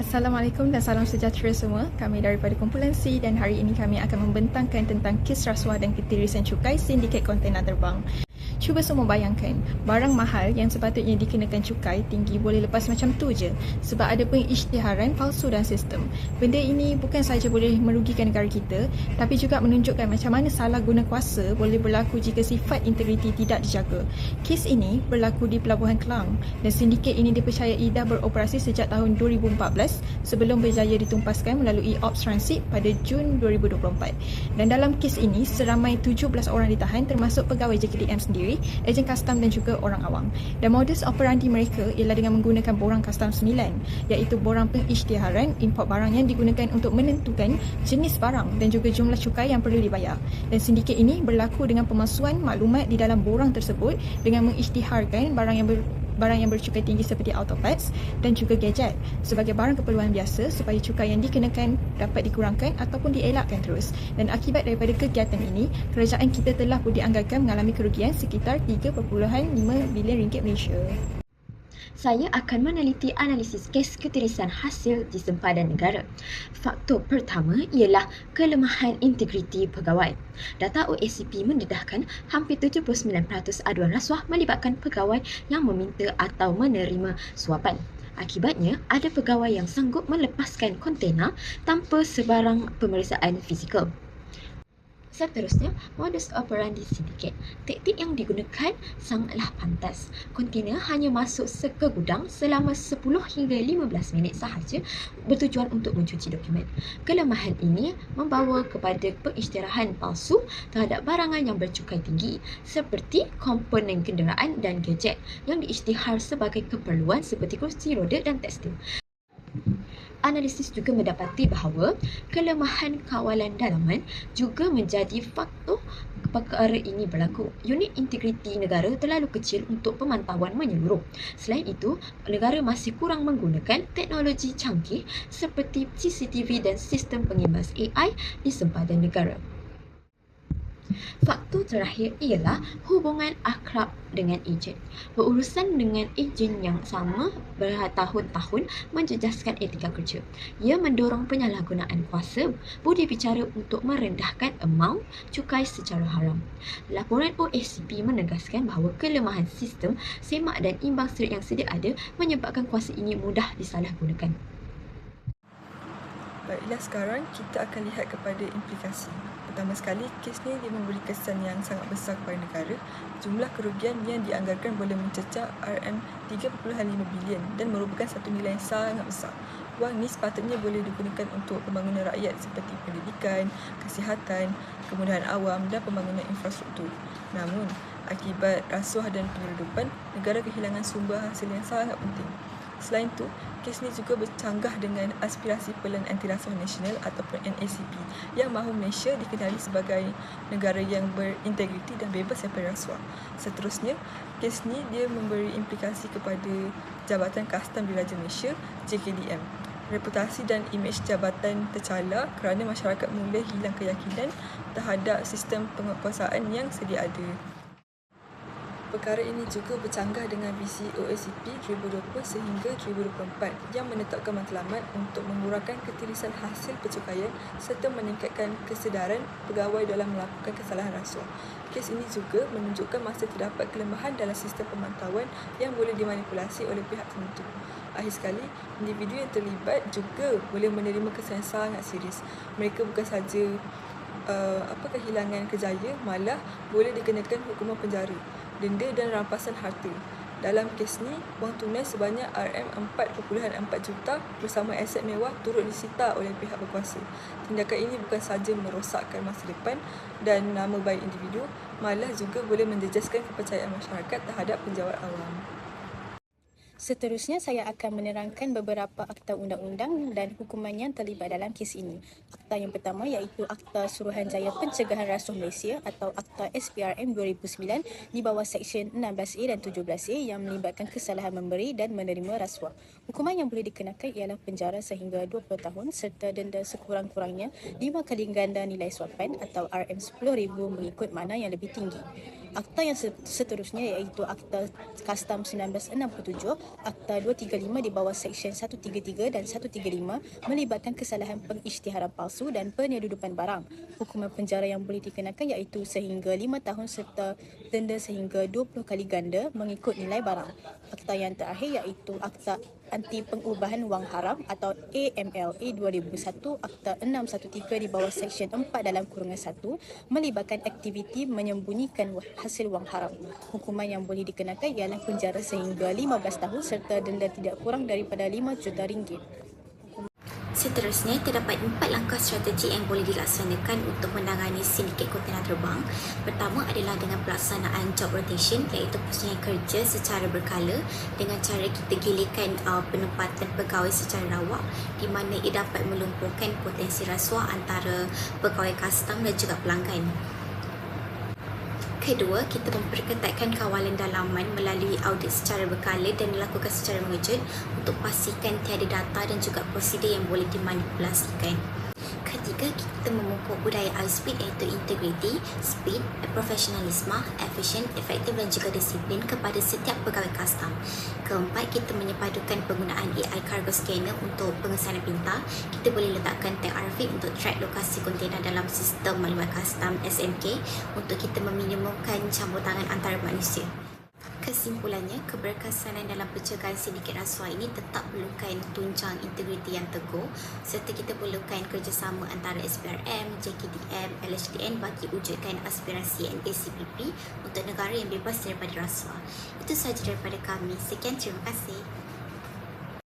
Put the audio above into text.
Assalamualaikum dan salam sejahtera semua. Kami daripada kumpulan C dan hari ini kami akan membentangkan tentang kes rasuah dan ketirisan cukai sindiket kontena terbang. Cuba semua bayangkan, barang mahal yang sepatutnya dikenakan cukai tinggi boleh lepas macam tu je sebab ada pengisytiharan palsu dalam sistem. Benda ini bukan sahaja boleh merugikan negara kita tapi juga menunjukkan macam mana salah guna kuasa boleh berlaku jika sifat integriti tidak dijaga. Kes ini berlaku di Pelabuhan Kelang dan sindiket ini dipercayai dah beroperasi sejak tahun 2014 sebelum berjaya ditumpaskan melalui Ops Transit pada Jun 2024. Dan dalam kes ini seramai 17 orang ditahan termasuk pegawai JKDM sendiri, ejen kastam dan juga orang awam. Dan modus operandi mereka ialah dengan menggunakan borang kastam 9 iaitu borang pengisytiharan import barang yang digunakan untuk menentukan jenis barang dan juga jumlah cukai yang perlu dibayar. Dan sindiket ini berlaku dengan pemalsuan maklumat di dalam borang tersebut dengan mengisytiharkan barang yang bercukai tinggi seperti auto parts dan juga gadget sebagai barang keperluan biasa supaya cukai yang dikenakan dapat dikurangkan ataupun dielakkan terus. Dan akibat daripada kegiatan ini, kerajaan kita telah pun dianggarkan mengalami kerugian sekitar 3.5 bilion ringgit Malaysia. Saya akan meneliti analisis kes ketirisan hasil di sempadan negara. Faktor pertama ialah kelemahan integriti pegawai. Data OACP mendedahkan hampir 79% aduan rasuah melibatkan pegawai yang meminta atau menerima suapan. Akibatnya, ada pegawai yang sanggup melepaskan kontena tanpa sebarang pemeriksaan fizikal. Seterusnya, modus operandi sindiket. Taktik yang digunakan sangatlah pantas. Kontena hanya masuk ke gudang selama 10 hingga 15 minit sahaja bertujuan untuk mencuci dokumen. Kelemahan ini membawa kepada pengisytiharan palsu terhadap barangan yang bercukai tinggi seperti komponen kenderaan dan gadget yang diisytihar sebagai keperluan seperti kursi roda dan tekstil. Analisis juga mendapati bahawa kelemahan kawalan dalaman juga menjadi faktor perkara ini berlaku. Unit integriti negara terlalu kecil untuk pemantauan menyeluruh. Selain itu, negara masih kurang menggunakan teknologi canggih seperti CCTV dan sistem pengimbas AI di sempadan negara. Faktor terakhir ialah hubungan akrab dengan ejen. Berurusan dengan ejen yang sama bertahun-tahun menjejaskan etika kerja. Ia mendorong penyalahgunaan kuasa, budi bicara untuk merendahkan amaun cukai secara haram. Laporan OACP menegaskan bahawa kelemahan sistem semak dan imbang serat yang sedia ada menyebabkan kuasa ini mudah disalahgunakan. Baiklah, sekarang kita akan lihat kepada implikasi. Pertama sekali, kes ni dia memberi kesan yang sangat besar kepada negara. Jumlah kerugian yang dianggarkan boleh mencecah RM3.5 bilion dan merupakan satu nilai yang sangat besar. Wang ni sepatutnya boleh digunakan untuk pembangunan rakyat seperti pendidikan, kesihatan, kemudahan awam dan pembangunan infrastruktur. Namun, akibat rasuah dan penyeludupan, negara kehilangan sumber hasil yang sangat penting. Selain itu, kes ini juga bercanggah dengan aspirasi Pelan Anti Rasuah Nasional ataupun NACP yang mahu Malaysia dikenali sebagai negara yang berintegriti dan bebas daripada rasuah. Seterusnya, kes ini dia memberi implikasi kepada Jabatan Kastam Diraja Malaysia, JKDM. Reputasi dan imej jabatan tercala kerana masyarakat mula hilang keyakinan terhadap sistem penguasaan yang sedia ada. Perkara ini juga bercanggah dengan visi OACP 2020 sehingga 2024 yang menetapkan matlamat untuk mengurangkan ketirisan hasil percukaian serta meningkatkan kesedaran pegawai dalam melakukan kesalahan rasuah. Kes ini juga menunjukkan masih terdapat kelemahan dalam sistem pemantauan yang boleh dimanipulasi oleh pihak tertentu. Akhir sekali, individu yang terlibat juga boleh menerima kesan sangat serius. Mereka bukan sahaja kehilangan kerjaya, malah boleh dikenakan hukuman penjara, denda dan rampasan harta. Dalam kes ni, wang tunai sebanyak RM4.4 juta bersama aset mewah turut disita oleh pihak berkuasa. Tindakan ini bukan sahaja merosakkan masa depan dan nama baik individu, malah juga boleh menjejaskan kepercayaan masyarakat terhadap penjawat awam. Seterusnya, saya akan menerangkan beberapa akta undang-undang dan hukuman yang terlibat dalam kes ini. Akta yang pertama iaitu Akta Suruhanjaya Pencegahan Rasuah Malaysia atau Akta SPRM 2009 di bawah Seksyen 16A dan 17A yang melibatkan kesalahan memberi dan menerima rasuah. Hukuman yang boleh dikenakan ialah penjara sehingga 20 tahun serta denda sekurang-kurangnya 5 kali ganda nilai suapan atau RM10,000 mengikut makna yang lebih tinggi. Akta yang seterusnya iaitu Akta Kastam 1967, Akta 235 di bawah Seksyen 133 dan 135 melibatkan kesalahan pengisytiharan palsu dan penyeludupan barang. Hukuman penjara yang boleh dikenakan iaitu sehingga 5 tahun serta denda sehingga 20 kali ganda mengikut nilai barang. Akta yang terakhir iaitu Akta Anti Pengubahan Wang Haram atau AMLA 2001, Akta 613 di bawah Seksyen 4 dalam kurungan 1 melibatkan aktiviti menyembunyikan hasil wang haram. Hukuman yang boleh dikenakan ialah penjara sehingga 15 tahun serta denda tidak kurang daripada 5 juta ringgit. Seterusnya, terdapat 4 langkah strategi yang boleh dilaksanakan untuk menangani sindiket kontena terbang. Pertama adalah dengan pelaksanaan job rotation, iaitu pusingan kerja secara berkala dengan cara kita gilirkan penempatan pegawai secara rawak di mana ia dapat melumpuhkan potensi rasuah antara pegawai kastam dan juga pelanggan. Kedua, kita memperketatkan kawalan dalaman melalui audit secara berkala dan dilakukan secara mengejut untuk pastikan tiada data dan juga prosedur yang boleh dimanipulasikan. Ketiga, kita memupuk budaya ISPID iaitu integriti, speed, profesionalisme, efisien, efektif dan juga disiplin kepada setiap pegawai kastam. Keempat, kita menyepadukan penggunaan AI cargo scanner untuk pengesanan pintar. Kita boleh letakkan tag RFID untuk track lokasi kontena dalam sistem maklumat kastam SMK untuk kita meminimumkan campur tangan antara manusia. Kesimpulannya, keberkesanan dalam pencegahan sindiket rasuah ini tetap perlukan tunjang integriti yang teguh serta kita perlukan kerjasama antara SPRM, JKDM, LHDN bagi wujudkan aspirasi NACPP untuk negara yang bebas daripada rasuah. Itu sahaja daripada kami. Sekian, terima kasih.